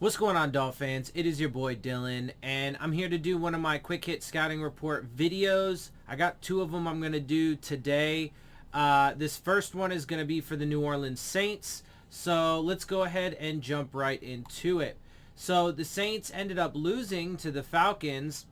What's going on, Dolphins? It is your boy Dillon, and I'm here to do one of my quick hit scouting report videos. I got two of them I'm going to do today. This first one is going to be for the New Orleans Saints, so let's go ahead and jump right into it. So the Saints ended up losing to the Falcons.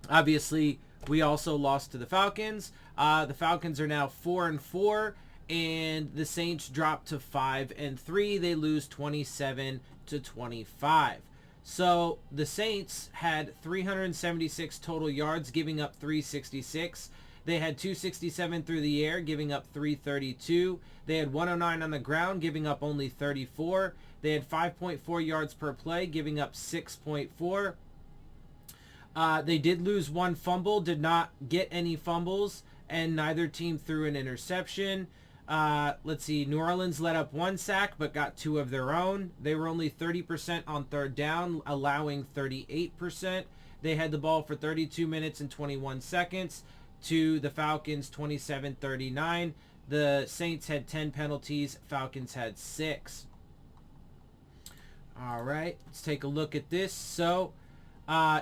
Obviously, we also lost to the Falcons. The Falcons are now 4-4, and the Saints dropped to 5-3. They lose 27-25. So the Saints had 376 total yards, giving up 366. They had 267 through the air, giving up 332. They had 109 on the ground, giving up only 34. They had 5.4 yards per play, giving up 6.4. They did lose one fumble, did not get any fumbles, and neither team threw an interception. Let's see, New Orleans let up one sack but got two of their own. They were only 30% on third down, allowing 38%. They had the ball for 32 minutes and 21 seconds to the Falcons 27-39. The Saints had 10 penalties, Falcons had 6. All right, let's take a look at this. So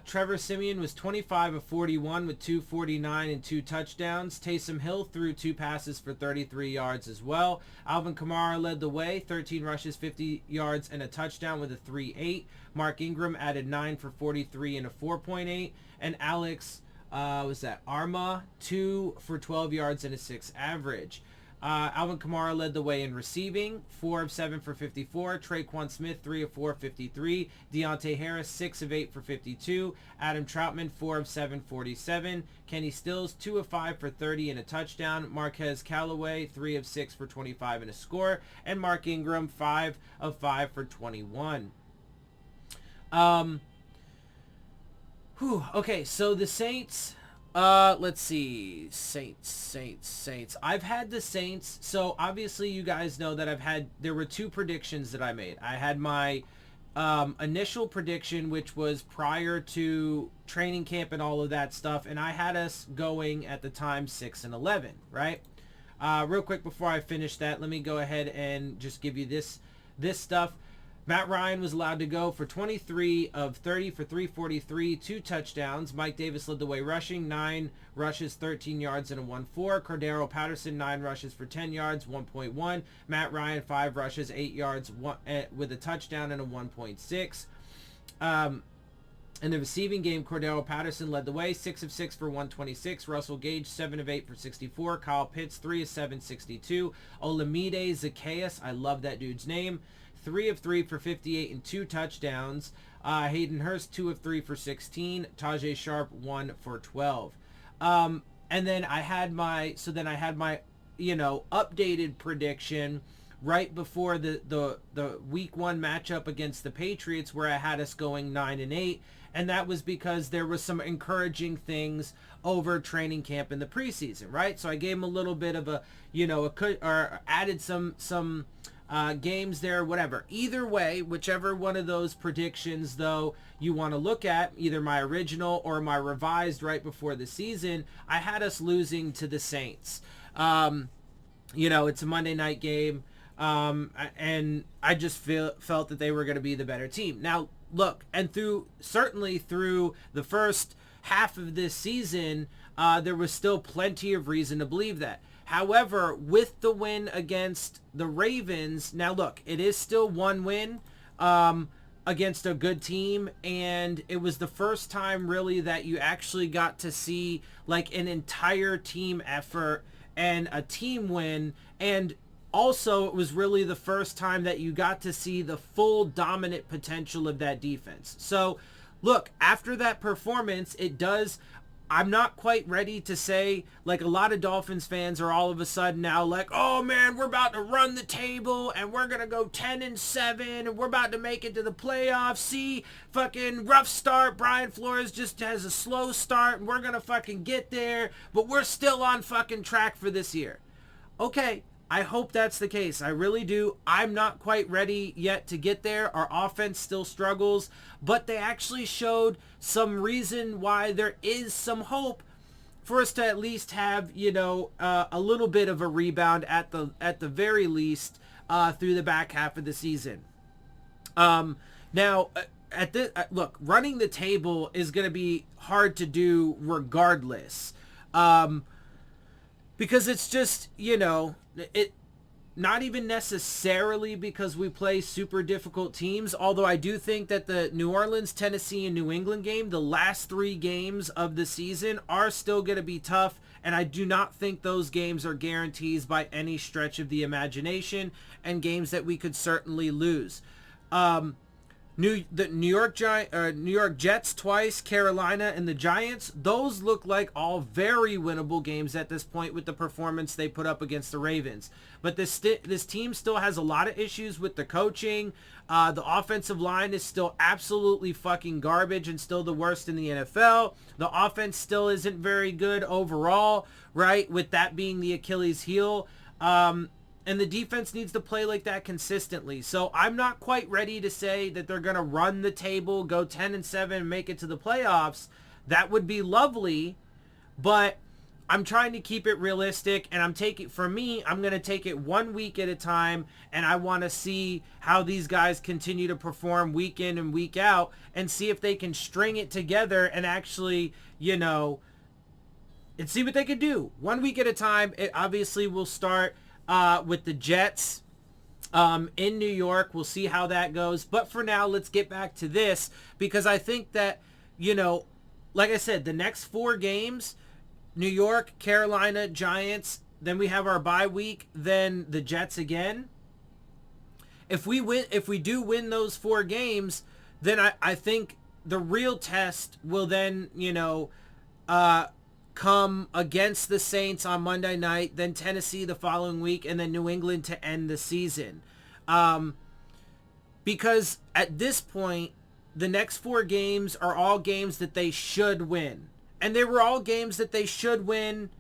Trevor Siemian was 25 of 41 with 249 and 2 touchdowns. Taysom Hill threw 2 passes for 33 yards as well. Alvin Kamara led the way, 13 rushes, 50 yards, and a touchdown with a 3.8. Mark Ingram added 9 for 43 and a 4.8. And Alex, Arma, 2 for 12 yards and a 6 average. Alvin Kamara led the way in receiving, 4 of 7 for 54. Traquan Smith, 3 of 4, 53. Deontay Harris, 6 of 8 for 52. Adam Troutman, 4 of 7, 47. Kenny Stills, 2 of 5 for 30 and a touchdown. Marquez Callaway, 3 of 6 for 25 and a score. And Mark Ingram, 5 of 5 for 21. Okay, so the Saints... let's see. Saints. I've had the Saints. So obviously you guys know that there were 2 predictions that I made. I had my initial prediction, which was prior to training camp and all of that stuff. And I had us going at the time 6-11, right? Real quick before I finish that, let me go ahead and just give you this stuff. Matt Ryan was allowed to go for 23 of 30 for 343, 2 touchdowns. Mike Davis led the way rushing, 9 rushes, 13 yards, and a 1.4. Cordero Patterson, 9 rushes for 10 yards, 1.1. Matt Ryan, 5 rushes, 8 yards with a touchdown and a 1.6. In the receiving game, Cordero Patterson led the way, 6 of 6 for 126. Russell Gage, 7 of 8 for 64. Kyle Pitts, 3 of 7, 62. Olamide Zacchaeus, I love that dude's name, 3 of 3 for 58 and 2 touchdowns. Hayden Hurst, 2 of 3 for 16. Tajay Sharp, 1 for 12. And then I had my updated prediction right before the week 1 matchup against the Patriots, where I had us going 9-8, and that was because there was some encouraging things over training camp in the preseason, right? So I gave him a little bit of or added some games there, whatever. Either way, whichever one of those predictions, though, you want to look at, either my original or my revised right before the season, I had us losing to the Saints. It's a Monday night game, and I just felt that they were going to be the better team. Now, look, and certainly through the first half of this season, there was still plenty of reason to believe that. However, with the win against the Ravens, now look, it is still one win against a good team, and it was the first time really that you actually got to see like an entire team effort and a team win, and also it was really the first time that you got to see the full dominant potential of that defense. So look, after that performance, I'm not quite ready to say, like a lot of Dolphins fans are all of a sudden now like, oh man, we're about to run the table and we're going to go 10-7 and we're about to make it to the playoffs. See, fucking rough start. Brian Flores just has a slow start and we're going to fucking get there, but we're still on fucking track for this year. Okay, I hope that's the case. I really do. I'm not quite ready yet to get there. Our offense still struggles, but they actually showed some reason why there is some hope for us to at least have, a little bit of a rebound at the very least through the back half of the season. Now, at this look, running the table is going to be hard to do regardless, because it's just, it not even necessarily because we play super difficult teams, although I do think that the New Orleans, Tennessee, and New England game, the last 3 games of the season, are still going to be tough, and I do not think those games are guarantees by any stretch of the imagination, and games that we could certainly lose. New York Jets twice, Carolina, and the Giants, those look like all very winnable games at this point with the performance they put up against the Ravens. But this team still has a lot of issues with the coaching. The offensive line is still absolutely fucking garbage and still the worst in the NFL. The offense still isn't very good overall, right? With that being the Achilles heel. And the defense needs to play like that consistently. So I'm not quite ready to say that they're going to run the table, go 10-7, and make it to the playoffs. That would be lovely, but I'm trying to keep it realistic, and I'm going to take it 1 week at a time, and I want to see how these guys continue to perform week in and week out and see if they can string it together and actually, and see what they can do. 1 week at a time. It obviously will start with the Jets in New York. We'll see how that goes. But for now, let's get back to this, because I think that, like I said, the next 4 games, New York, Carolina, Giants, then we have our bye week, then the Jets again. If we do win those 4 games, then I think the real test will then, come against the Saints on Monday night, then Tennessee the following week, and then New England to end the season. Because at this point, the next 4 games are all games that they should win. And they were all games that they should win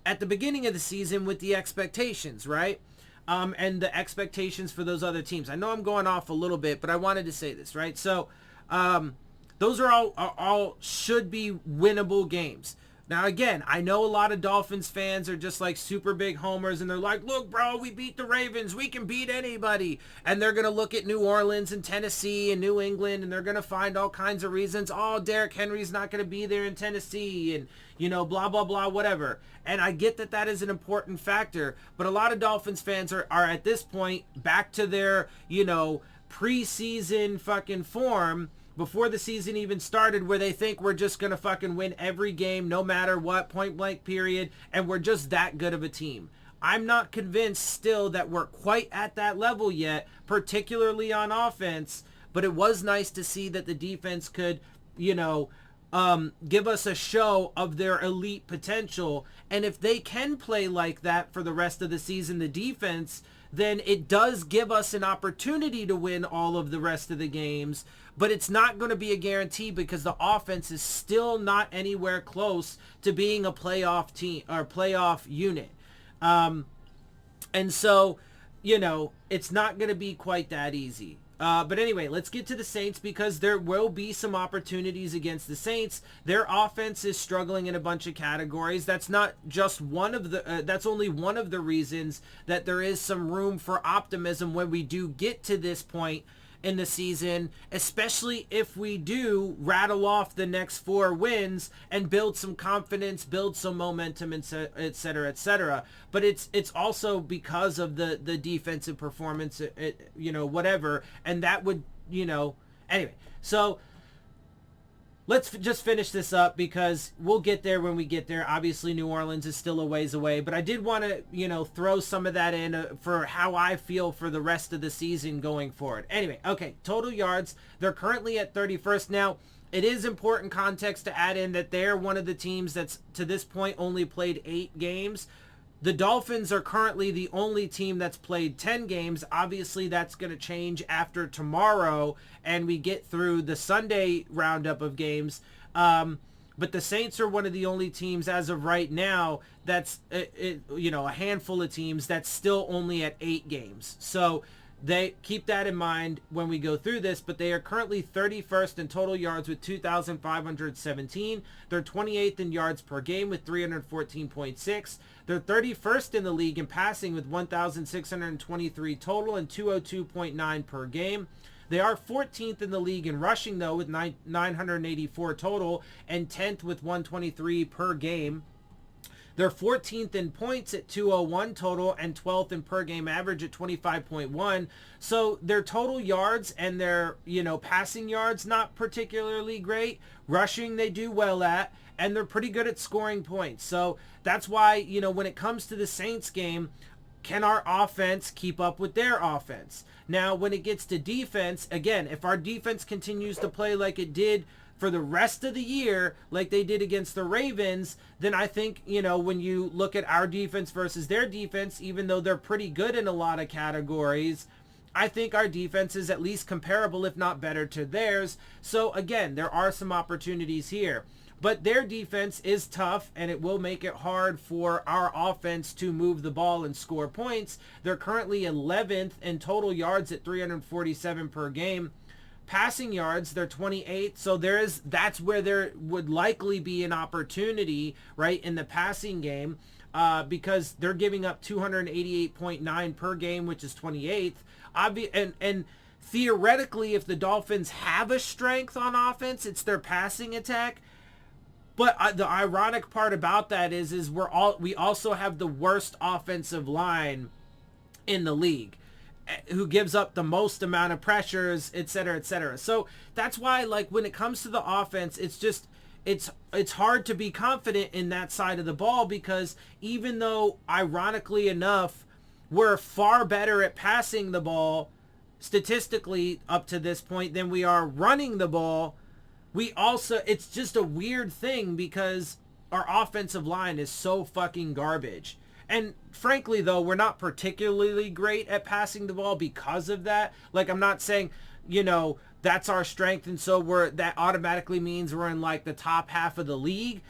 at the beginning of the season with the expectations, right? And the expectations for those other teams. I know I'm going off a little bit, but I wanted to say this, right? So those are all should be winnable games. Now, again, I know a lot of Dolphins fans are just like super big homers, and they're like, look, bro, we beat the Ravens. We can beat anybody. And they're going to look at New Orleans and Tennessee and New England, and they're going to find all kinds of reasons. Oh, Derrick Henry's not going to be there in Tennessee, and, blah, blah, blah, whatever. And I get that that is an important factor, but a lot of Dolphins fans are at this point back to their, preseason fucking form before the season even started, where they think we're just going to fucking win every game no matter what, point blank period, and we're just that good of a team. I'm not convinced still that we're quite at that level yet, particularly on offense, but it was nice to see that the defense could, give us a show of their elite potential. And if they can play like that for the rest of the season, the defense, then it does give us an opportunity to win all of the rest of the games. But it's not going to be a guarantee because the offense is still not anywhere close to being a playoff team or playoff unit. And so, it's not going to be quite that easy. But anyway, let's get to the Saints, because there will be some opportunities against the Saints. Their offense is struggling in a bunch of categories. That's not just one of the, that's only one of the reasons that there is some room for optimism when we do get to this point in the season, especially if we do rattle off the next 4 wins and build some confidence, build some momentum, et cetera, et cetera. But it's also because of the defensive performance, whatever, and that would, anyway. So let's just finish this up, because we'll get there when we get there. Obviously, New Orleans is still a ways away, but I did want to, throw some of that in for how I feel for the rest of the season going forward. Anyway, okay, total yards. They're currently at 31st. Now, it is important context to add in that they're one of the teams that's, to this point, only played 8 games. The Dolphins are currently the only team that's played 10 games. Obviously, that's going to change after tomorrow and we get through the Sunday roundup of games. But the Saints are one of the only teams as of right now that's, a handful of teams that's still only at 8 games. So they keep that in mind when we go through this, but they are currently 31st in total yards with 2,517. They're 28th in yards per game with 314.6. They're 31st in the league in passing with 1,623 total and 202.9 per game. They are 14th in the league in rushing, though, with 984 total, and 10th with 123 per game. They're 14th in points at 201 total and 12th in per game average at 25.1. So their total yards and their, passing yards, not particularly great. Rushing, they do well at, and they're pretty good at scoring points. So that's why, when it comes to the Saints game, can our offense keep up with their offense? Now, when it gets to defense, again, if our defense continues to play like it did for the rest of the year, like they did against the Ravens, then I think, when you look at our defense versus their defense, even though they're pretty good in a lot of categories, I think our defense is at least comparable, if not better, to theirs. So again, there are some opportunities here. But their defense is tough, and it will make it hard for our offense to move the ball and score points. They're currently 11th in total yards at 347 per game. Passing yards, they're 28th, so that's where there would likely be an opportunity, right, in the passing game, because they're giving up 288.9 per game, which is 28th. And theoretically, if the Dolphins have a strength on offense, it's their passing attack. But the ironic part about that is we also have the worst offensive line in the league, who gives up the most amount of pressures, et cetera, et cetera. So that's why, when it comes to the offense, it's hard to be confident in that side of the ball, because even though, ironically enough, we're far better at passing the ball statistically up to this point than we are running the ball, it's just a weird thing because our offensive line is so fucking garbage. And frankly, though, we're not particularly great at passing the ball because of that. I'm not saying, that's our strength, and so that automatically means we're in the top half of the league,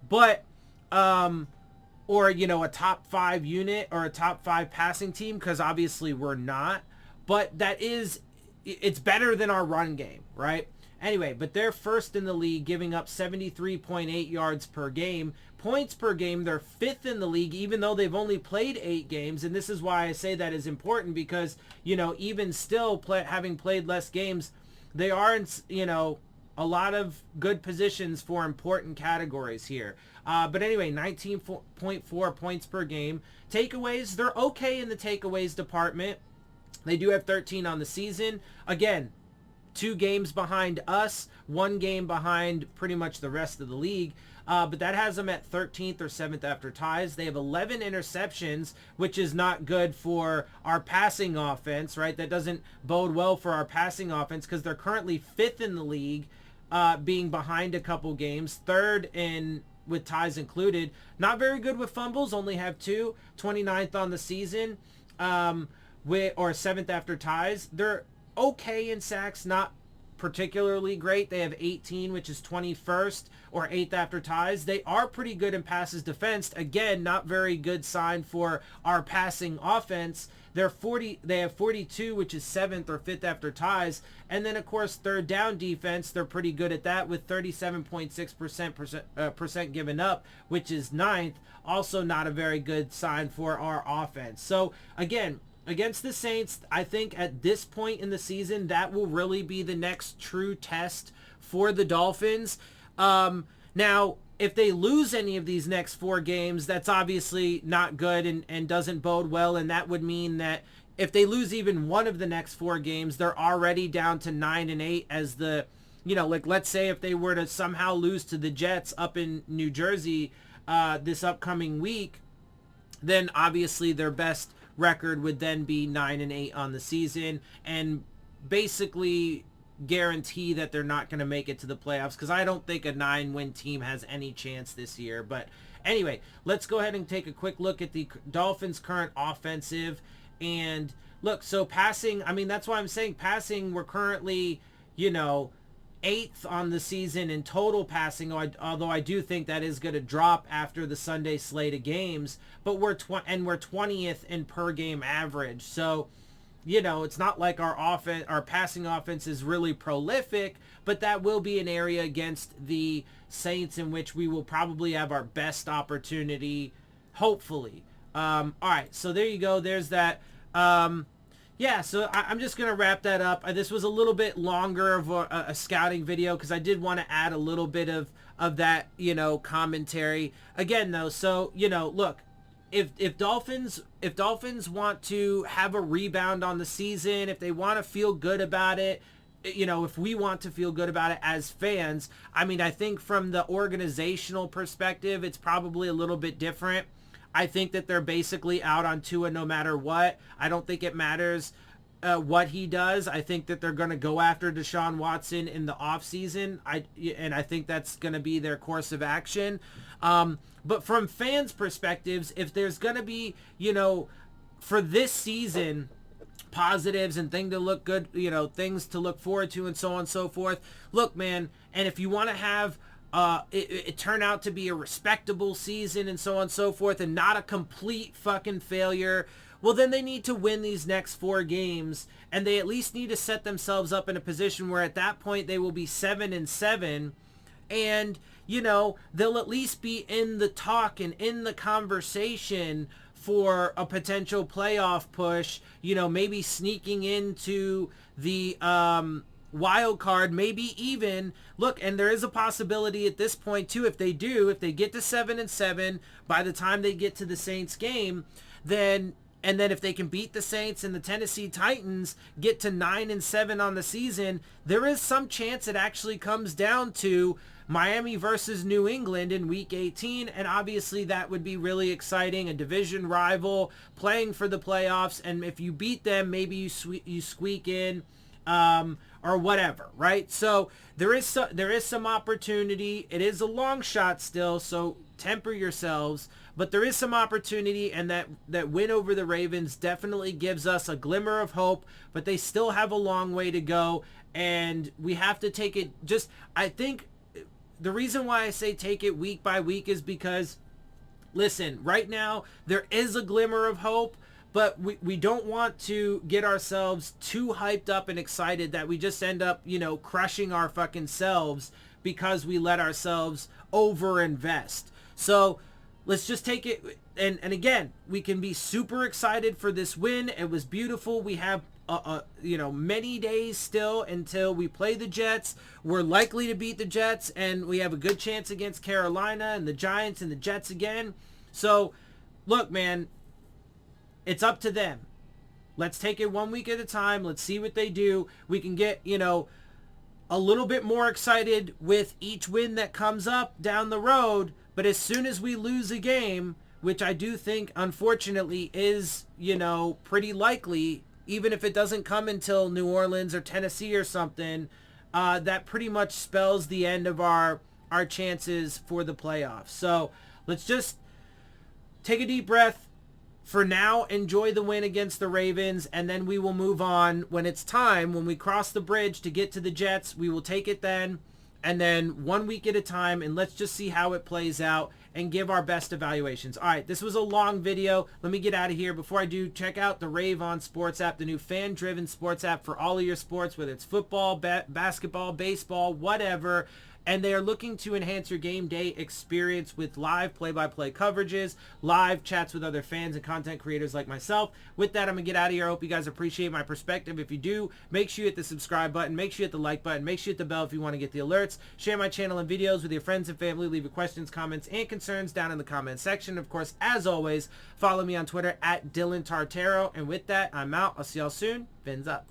but or a top 5 unit or a top 5 passing team, because obviously we're not. But it's better than our run game, right? Anyway, but they're first in the league, giving up 73.8 yards per game. Points per game, they're 5th in the league, even though they've only played 8 games. And this is why I say that is important, because, even still having played less games, they are in, a lot of good positions for important categories here. But anyway, 19.4 points per game. Takeaways, they're okay in the takeaways department. They do have 13 on the season. Again, 2 games behind us, 1 game behind pretty much the rest of the league. But that has them at 13th or 7th after ties. They have 11 interceptions, which is not good for our passing offense, right? That doesn't bode well for our passing offense, because they're currently 5th in the league, being behind a couple games, 3rd with ties included. Not very good with fumbles, only have 2, 29th on the season, or 7th after ties. They're okay in sacks, not particularly great. They have 18, which is 21st or 8th after ties. They are pretty good in passes defensed. Again, not very good sign for our passing offense. They have 42, which is 7th or 5th after ties. And then, of course, third down defense, they're pretty good at that with 37.6% given up, which is 9th. Also not a very good sign for our offense. So, again, against the Saints, I think at this point in the season, that will really be the next true test for the Dolphins. Now, if they lose any of these next 4 games, that's obviously not good and doesn't bode well. And that would mean that if they lose even one of the next 4 games, they're already down to 9-8 as the, let's say if they were to somehow lose to the Jets up in New Jersey this upcoming week, then obviously their best record would then be 9-8 on the season, and basically guarantee that they're not going to make it to the playoffs, because I don't think a 9-win team has any chance this year. But anyway, let's go ahead and take a quick look at the Dolphins' current offensive. And look, so passing, that's why I'm saying passing, we're currently, 8th on the season in total passing, although I do think that is going to drop after the Sunday slate of games. But we're 20th in per game average. So, it's not like our passing offense is really prolific, but that will be an area against the Saints in which we will probably have our best opportunity, hopefully. All right, so there you go. There's that. Yeah, so I'm just going to wrap that up. This was a little bit longer of a scouting video because I did want to add a little bit of that, commentary. Again, though, so, look, if Dolphins want to have a rebound on the season, if they want to feel good about it, if we want to feel good about it as fans, I mean, I think from the organizational perspective, it's probably a little bit different. I think that they're basically out on Tua no matter what. I don't think it matters what he does. I think that they're going to go after Deshaun Watson in the offseason. And I think that's going to be their course of action. But from fans' perspectives, if there's going to be, for this season, positives and things to look good, things to look forward to and so on and so forth. Look, man, and if you want to have it turn out to be a respectable season and so on and so forth and not a complete fucking failure, well, then they need to win these next 4 games, and they at least need to set themselves up in a position where at that point they will be 7-7, and they'll at least be in the talk and in the conversation for a potential playoff push, maybe sneaking into the wild card, maybe even look, and there is a possibility at this point too, if they get to 7-7 by the time they get to the Saints game, then if they can beat the Saints and the Tennessee Titans, get to 9-7 on the season, there is some chance it actually comes down to Miami versus New England in week 18, and obviously that would be really exciting, a division rival playing for the playoffs, and if you beat them, maybe you squeak in or whatever, right? So there is some opportunity. It is a long shot still, so temper yourselves, but there is some opportunity, and that win over the Ravens definitely gives us a glimmer of hope, but they still have a long way to go, and we have to take it I think the reason why I say take it week by week is because, listen, right now there is a glimmer of hope, but we don't want to get ourselves too hyped up and excited that we just end up, crushing our fucking selves because we let ourselves overinvest. So let's just take it. And again, we can be super excited for this win. It was beautiful. We have, many days still until we play the Jets. We're likely to beat the Jets, and we have a good chance against Carolina and the Giants and the Jets again. So look, man, it's up to them. Let's take it 1 week at a time. Let's see what they do. We can get, a little bit more excited with each win that comes up down the road. But as soon as we lose a game, which I do think, unfortunately, is, pretty likely, even if it doesn't come until New Orleans or Tennessee or something, that pretty much spells the end of our chances for the playoffs. So let's just take a deep breath. For now, enjoy the win against the Ravens, and then we will move on when it's time. When we cross the bridge to get to the Jets, we will take it then, and then 1 week at a time, and let's just see how it plays out and give our best evaluations. All right, this was a long video. Let me get out of here. Before I do, check out the Rave On Sports App, the new fan-driven sports app for all of your sports, whether it's football, basketball, baseball, whatever. And they are looking to enhance your game day experience with live play-by-play coverages, live chats with other fans and content creators like myself. With that, I'm going to get out of here. I hope you guys appreciate my perspective. If you do, make sure you hit the subscribe button. Make sure you hit the like button. Make sure you hit the bell if you want to get the alerts. Share my channel and videos with your friends and family. Leave your questions, comments, and concerns down in the comment section. Of course, as always, follow me on Twitter at DillonTartaro. And with that, I'm out. I'll see y'all soon. Phins up.